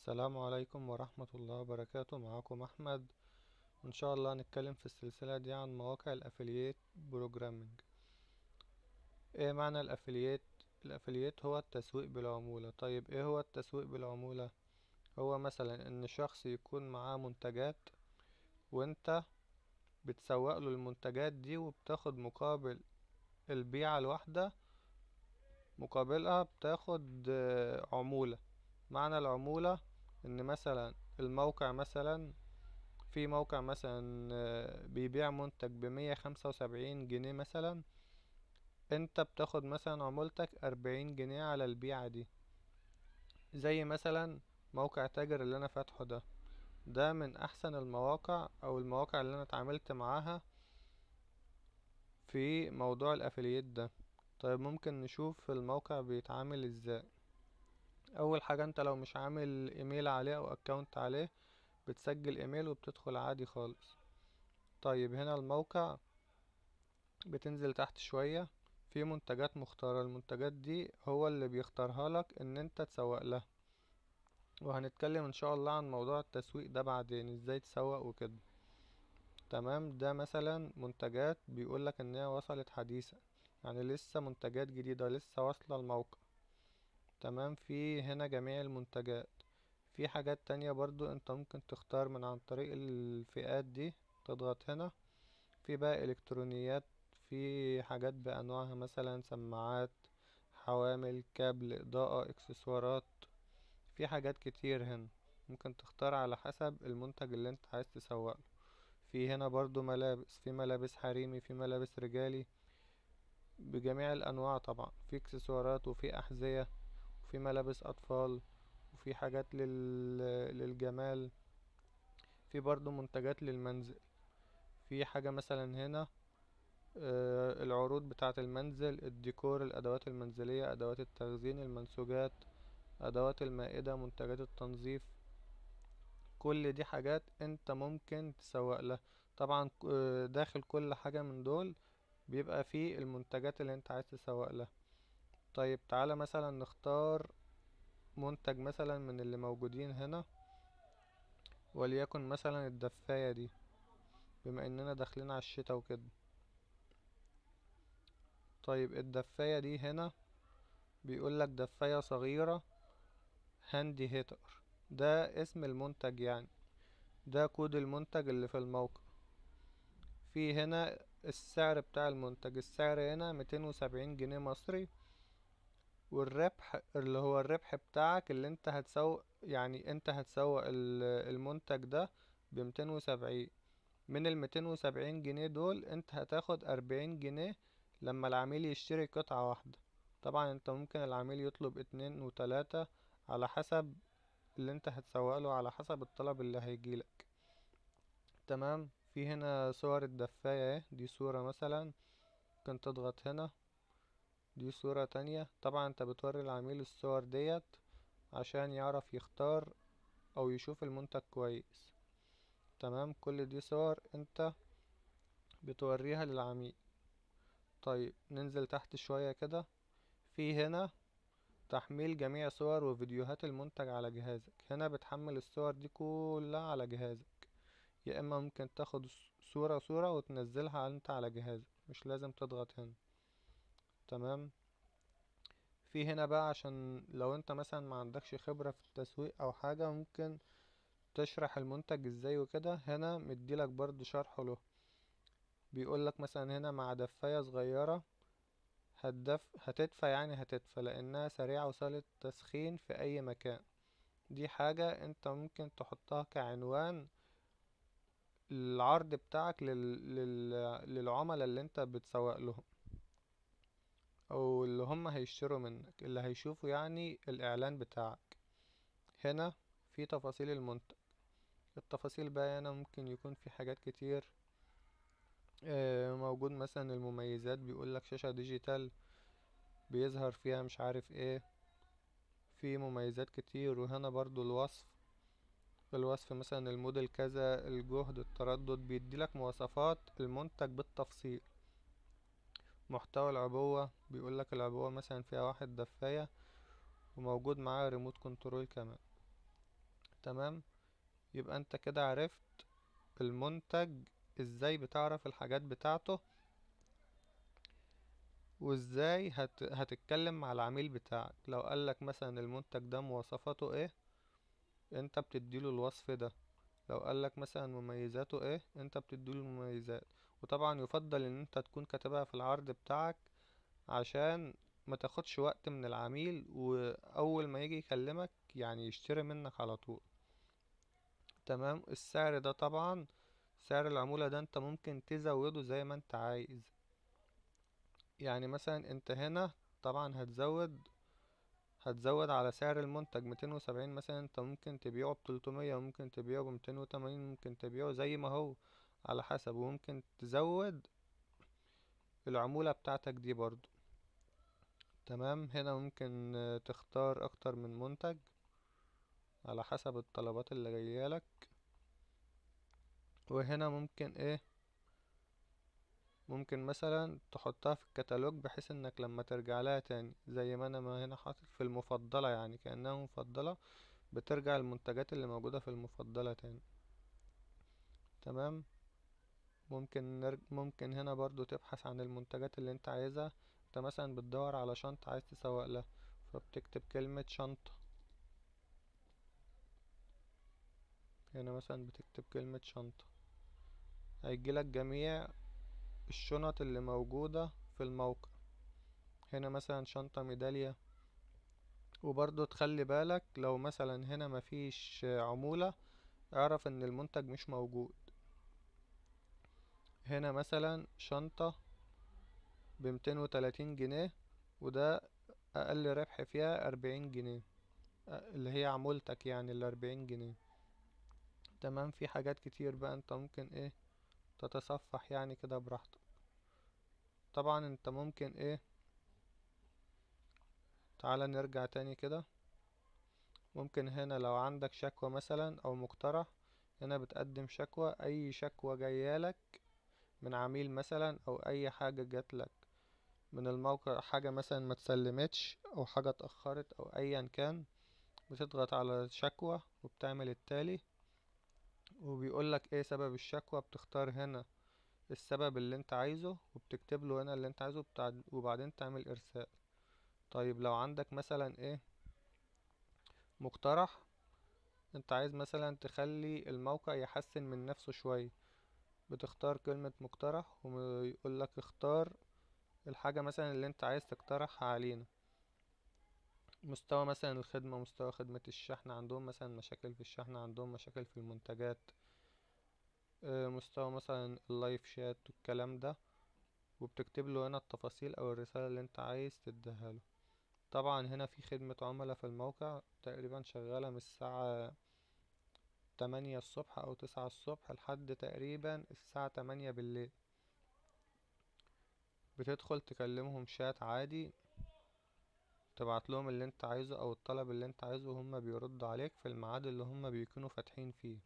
السلام عليكم ورحمة الله وبركاته. معاكم أحمد. إن شاء الله هنتكلم في السلسلة دي عن مواقع الأفلييت بروجرامينج. إيه معنى الأفلييت؟ الأفلييت هو التسويق بالعمولة. طيب إيه هو التسويق بالعمولة؟ هو مثلا إن شخص يكون معاه منتجات، وإنت بتسوق له المنتجات دي وبتاخد مقابل البيعة الواحدة، مقابلها بتاخد عمولة. معنى العمولة إن مثلا الموقع مثلا في موقع مثلا بيبيع منتج ب175 جنيه مثلا، انت بتاخد مثلا عمولتك 40 جنيه على البيعة دي. زي مثلا موقع تاجر اللي انا فاتحه ده من احسن المواقع او المواقع اللي انا اتعاملت معاها في موضوع الافلييت ده. طيب ممكن نشوف الموقع بيتعامل ازاي. اول حاجة، انت لو مش عامل ايميل عليه او اكونت عليه، بتسجل ايميل وبتدخل عادي خالص. طيب هنا الموقع، بتنزل تحت شوية، في منتجات مختارة. المنتجات دي هو اللي بيختارها لك ان انت تسوق لها، وهنتكلم ان شاء الله عن موضوع التسويق ده بعدين، ازاي تسوق وكده. تمام. ده مثلا منتجات بيقولك ان هي وصلت حديثا، يعني لسه منتجات جديدة لسه واصلة الموقع. تمام. في هنا جميع المنتجات. في حاجات تانية برضو انت ممكن تختار من عن طريق الفئات دي. تضغط هنا، في بقى الكترونيات، في حاجات بانواعها مثلا سماعات، حوامل، كابل، اضاءة، اكسسوارات. في حاجات كتير هنا ممكن تختار على حسب المنتج اللي انت عايز تسوقله. في هنا برضو ملابس، في ملابس حريمي، في ملابس رجالي بجميع الانواع طبعا، في اكسسوارات وفي احذية، وفي ملابس اطفال، وفي حاجات للجمال. في برضو منتجات للمنزل. في حاجة مثلا هنا العروض بتاعة المنزل، الديكور، الأدوات المنزلية، أدوات التخزين، المنسوجات، أدوات المائدة، منتجات التنظيف. كل دي حاجات انت ممكن تسوق لها. طبعا داخل كل حاجة من دول بيبقى فيه المنتجات اللي انت عايز تسوق لها. طيب تعالى مثلا نختار منتج مثلا من اللي موجودين هنا، وليكن مثلا الدفاية دي، بما اننا داخلين على الشتاء وكده. طيب الدفاية دي هنا بيقولك دفاية صغيرة هاندي هيتر، ده اسم المنتج يعني، ده كود المنتج اللي في الموقع. في هنا السعر بتاع المنتج، السعر هنا 270 جنيه مصري. والربح اللي هو الربح بتاعك اللي انت هتسوق، يعني انت هتسوق المنتج ده ب270. من ال270 جنيه دول انت هتاخد 40 جنيه لما العميل يشتري قطعة واحدة. طبعا انت ممكن العميل يطلب 2 و3 على حسب اللي انت هتسوق له، على حسب الطلب اللي هيجيلك. تمام. في هنا صور الدفاية اهي، دي صورة مثلا، ممكن تضغط هنا، دي صورة تانية. طبعا انت بتوري العميل الصور ديت عشان يعرف يختار او يشوف المنتج كويس. تمام. كل دي صور انت بتوريها للعميل. طيب ننزل تحت شوية كده، في هنا تحميل جميع صور وفيديوهات المنتج على جهازك. هنا بتحمل الصور دي كلها على جهازك، يا اما ممكن تاخد صورة صورة وتنزلها انت على جهازك، مش لازم تضغط هنا. تمام. في هنا بقى عشان لو انت مثلا ما عندكش خبرة في التسويق او حاجة، ممكن تشرح المنتج ازاي وكده. هنا مديلك برضو شرح له. بيقولك مثلا هنا مع دفاية صغيرة هتدفى، يعني هتدفى لانها سريعة وسهلة التسخين في اي مكان. دي حاجة انت ممكن تحطها كعنوان العرض بتاعك للعملاء اللي انت بتسوق لهم، او اللي هم هيشتروا منك، اللي هيشوفوا يعني الاعلان بتاعك. هنا في تفاصيل المنتج. التفاصيل بقى هنا ممكن يكون في حاجات كتير. موجود مثلا المميزات، بيقولك شاشة ديجيتال بيظهر فيها مش عارف ايه. في مميزات كتير. وهنا برضو الوصف، الوصف مثلا الموديل كذا، الجهد، التردد، بيديلك مواصفات المنتج بالتفصيل. محتوى العبوة، بيقولك العبوة مثلا فيها 1 دفاية، وموجود معاها ريموت كنترول كمان. تمام. يبقى انت كده عرفت المنتج ازاي بتعرف الحاجات بتاعته، وازاي هتتكلم مع العميل بتاعك. لو قالك مثلا المنتج ده مواصفاته ايه، انت بتديله الوصف ده. لو قالك مثلا مميزاته ايه، انت بتديله المميزات. وطبعا يفضل ان انت تكون كاتبها في العرض بتاعك، عشان ما تاخدش وقت من العميل، واول ما يجي يكلمك يعني يشتري منك على طول. تمام. السعر ده طبعا، سعر العمولة ده انت ممكن تزوده زي ما انت عايز. يعني مثلا انت هنا طبعا هتزود على سعر المنتج 270 مثلا، انت ممكن تبيعه ب300، وممكن تبيعه ب280، ممكن تبيعه زي ما هو على حسب، وممكن تزود العمولة بتاعتك دي برضو. تمام. هنا ممكن تختار اكتر من منتج على حسب الطلبات اللي جايالك. وهنا ممكن ايه، ممكن مثلا تحطها في الكتالوج، بحيث انك لما ترجع لها تاني، زي ما انا ما هنا حاطط في المفضلة، يعني كأنها مفضلة، بترجع المنتجات اللي موجودة في المفضلة تاني. تمام. ممكن هنا برضو تبحث عن المنتجات اللي انت عايزها. انت مثلا بتدور على شنطة عايز تسوق لها، فبتكتب كلمة شنطة. هنا مثلا بتكتب كلمة شنطة، هيجيلك جميع الشنط اللي موجودة في الموقع. هنا مثلا شنطة ميدالية. وبرضو تخلي بالك لو مثلا هنا مفيش عمولة، اعرف ان المنتج مش موجود. هنا مثلا شنطة ب230 جنيه، وده اقل ربح فيها 40 جنيه، اللي هي عمولتك يعني ال40 جنيه. تمام. في حاجات كتير بقى انت ممكن ايه تتصفح يعني كده براحتك. طبعا انت ممكن ايه، تعالى نرجع تاني كده. ممكن هنا لو عندك شكوى مثلا او مقترح، هنا بتقدم شكوى، اي شكوى جايالك من عميل مثلا، او اي حاجة جاتلك من الموقع، حاجة مثلا ما تسلمتش او حاجة اتأخرت او ايا كان، بتضغط على شكوى وبتعمل التالي، وبيقولك ايه سبب الشكوى. بتختار هنا السبب اللي انت عايزه، وبتكتب له هنا اللي انت عايزه وبعدين تعمل ارسال. طيب لو عندك مثلا ايه مقترح، انت عايز مثلا تخلي الموقع يحسن من نفسه شوية، بتختار كلمة مقترح، ويقولك اختار الحاجة مثلا اللي انت عايز تقترحها علينا. مستوى مثلا الخدمة، مستوى خدمة الشحن، عندهم مثلا مشاكل في الشحن، عندهم مشاكل في المنتجات، مستوى مثلا اللايف شات والكلام ده. وبتكتب له هنا التفاصيل او الرسالة اللي انت عايز تديها له. طبعا هنا في خدمة عملاء في الموقع تقريبا شغالة من الساعة 8 الصبح او 9 الصبح لحد تقريبا الساعة 8 بالليل. بتدخل تكلمهم شات عادي، تبعت لهم اللي انت عايزه او الطلب اللي انت عايزه، وهم بيردوا عليك في الميعاد اللي هم بيكونوا فاتحين فيه.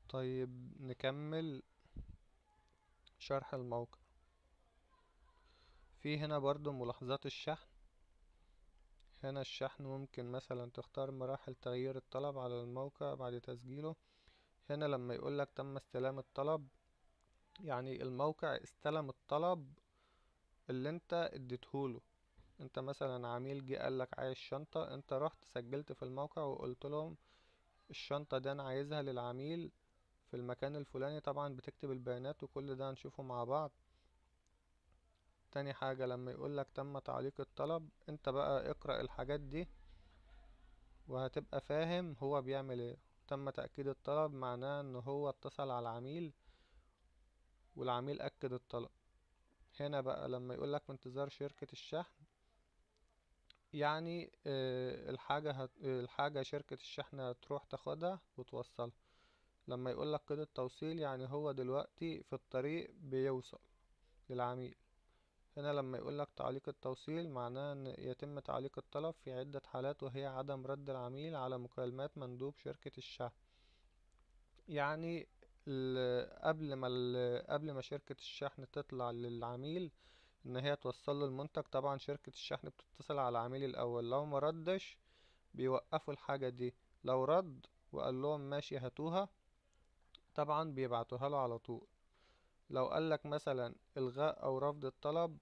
طيب نكمل شرح الموقع. في هنا برضو ملاحظات الشحن. هنا الشحن ممكن مثلا تختار مراحل تغيير الطلب على الموقع بعد تسجيله. هنا لما يقولك تم استلام الطلب، يعني الموقع استلم الطلب اللي انت اديتهوله. انت مثلا عميل جه قالك عايز شنطة، انت رحت سجلت في الموقع وقلت لهم الشنطة دي انا عايزها للعميل في المكان الفلاني. طبعا بتكتب البيانات وكل ده هنشوفه مع بعض. تاني حاجة لما يقولك تم تعليق الطلب، انت بقى اقرأ الحاجات دي وهتبقى فاهم هو بيعمل ايه. تم تأكيد الطلب معناه ان هو اتصل على العميل والعميل أكد الطلب. هنا بقى لما يقولك في انتظار شركة الشحن، يعني الحاجة شركة الشحن هتروح تاخدها وتوصلها. لما يقولك قيد التوصيل، يعني هو دلوقتي في الطريق بيوصل للعميل. هنا لما يقولك تعليق التوصيل، معناه ان يتم تعليق الطلب في عدة حالات، وهي عدم رد العميل على مكالمات مندوب شركة الشحن. يعني قبل ما شركة الشحن تطلع للعميل، ان هي توصل له المنتج. طبعا شركة الشحن بتتصل على العميل الاول، لو ما ردش بيوقفوا الحاجة دي. لو رد وقال لهم ماشي هاتوها، طبعا بيبعتوها له على طول. لو قالك مثلا الغاء او رفض الطلب،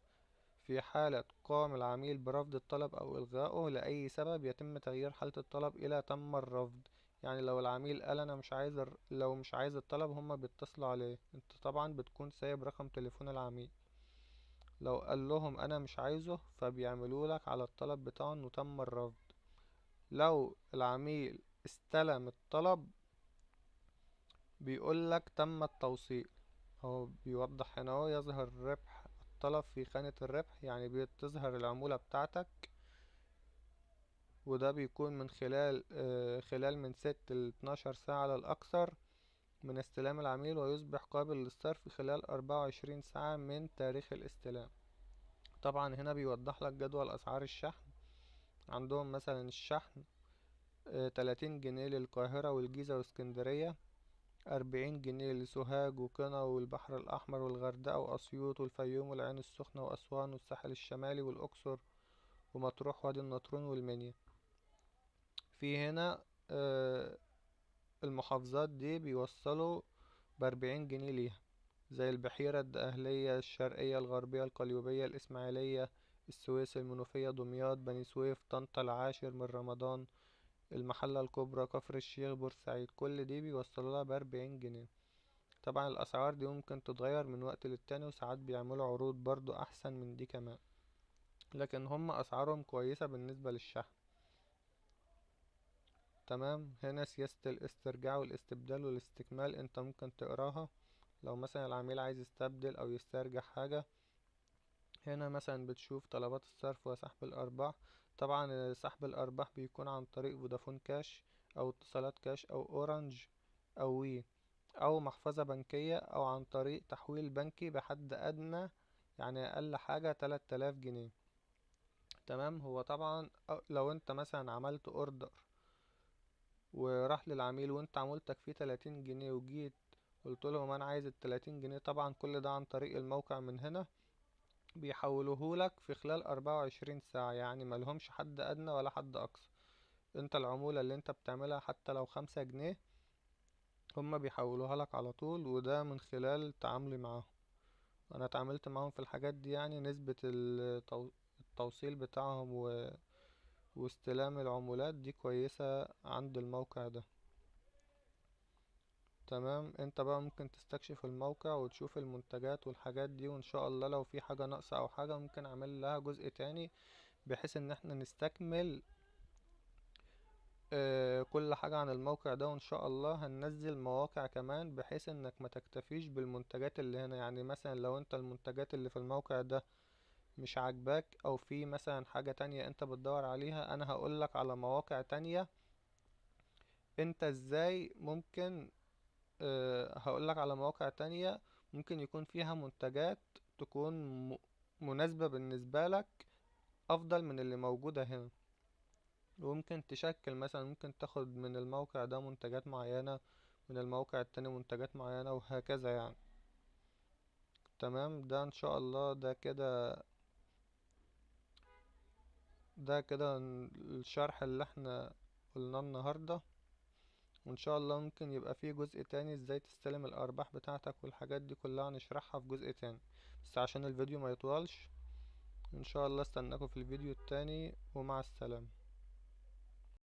في حالة قام العميل برفض الطلب أو إلغائه لأي سبب يتم تغيير حالة الطلب إلى تم الرفض. يعني لو العميل قال أنا مش عايز لو مش عايز الطلب، هما بيتصلوا عليه، انت طبعا بتكون سايب رقم تليفون العميل. لو قال لهم أنا مش عايزه فبيعملوا لك على الطلب بتاعه إنه تم الرفض. لو العميل استلم الطلب بيقول لك تم التوصيل. هو بيوضح هنا، هو يظهر ربح الطلب في خانة الربح، يعني بتظهر العمولة بتاعتك. وده بيكون من خلال من 6 ل 12 ساعة على الأكثر من استلام العميل، ويصبح قابل للصرف خلال 24 ساعة من تاريخ الاستلام. طبعا هنا بيوضح لك جدول أسعار الشحن. عندهم مثلا الشحن 30 جنيه للقاهرة والجيزة واسكندرية، 40 جنيه لسوهاج وقنا والبحر الأحمر والغردقة وأسيوط والفيوم والعين السخنة وأسوان والساحل الشمالي والأقصر ومطروح وادي النطرون والمنيا. في هنا المحافظات دي بيوصلوا ب40 جنيه ليها، زي البحيرة الدقهلية الشرقية الغربية القليوبية الإسماعيلية السويس المنوفية دمياط بني سويف طنطا العاشر من رمضان المحلة الكبرى كفر الشيخ بورسعيد. كل دي بيوصلوا لها ب40 جنيه. طبعا الأسعار دي ممكن تتغير من وقت للتاني، وساعات بيعملوا عروض برضو أحسن من دي كمان، لكن هم أسعارهم كويسة بالنسبة للشحن. تمام. هنا سياسة الاسترجاع والاستبدال والاستكمال انت ممكن تقراها لو مثلا العميل عايز يستبدل او يسترجع حاجة. هنا مثلا بتشوف طلبات الصرف وسحب الارباح. طبعا سحب الارباح بيكون عن طريق فودافون كاش او اتصالات كاش او اورنج او وي او محفظة بنكية او عن طريق تحويل بنكي بحد ادنى، يعني اقل حاجة 3000 جنيه. تمام. هو طبعا لو انت مثلا عملت اوردر وراح للعميل وانت عمولتك فيه 30 جنيه، وجيت قلت لهم انا عايز ال30 جنيه، طبعا كل ده عن طريق الموقع من هنا بيحولوهولك في خلال 24 ساعة، يعني ملهمش حد ادنى ولا حد اقصى. انت العمولة اللي انت بتعملها حتى لو 5 جنيه هما بيحولوها لك على طول، وده من خلال تعاملي معاهم. انا اتعاملت معاهم في الحاجات دي، يعني نسبة التوصيل بتاعهم واستلام العمولات دي كويسة عند الموقع ده. تمام. انت بقى ممكن تستكشف الموقع وتشوف المنتجات والحاجات دي، وان شاء الله لو في حاجة ناقصة او حاجة ممكن اعمل لها جزء تاني، بحيث ان احنا نستكمل كل حاجة عن الموقع ده. وان شاء الله هننزل مواقع كمان بحيث انك ما تكتفيش بالمنتجات اللي هنا. يعني مثلا لو انت المنتجات اللي في الموقع ده مش عاجباك، او في مثلا حاجة تانية انت بتدور عليها، انا هقولك على مواقع تانية انت ازاي ممكن هقولك على مواقع تانية ممكن يكون فيها منتجات تكون مناسبة بالنسبة لك، أفضل من اللي موجودة هنا. وممكن تشكل مثلا، ممكن تاخد من الموقع ده منتجات معينة، من الموقع التاني منتجات معينة، وهكذا يعني. تمام. ده ان شاء الله ده كده الشرح اللي احنا قلناه النهاردة. وان شاء الله ممكن يبقى فيه جزء تاني ازاي تستلم الارباح بتاعتك، والحاجات دي كلها نشرحها في جزء تاني، بس عشان الفيديو ما يطولش ان شاء الله استناكم في الفيديو التاني، ومع السلامة.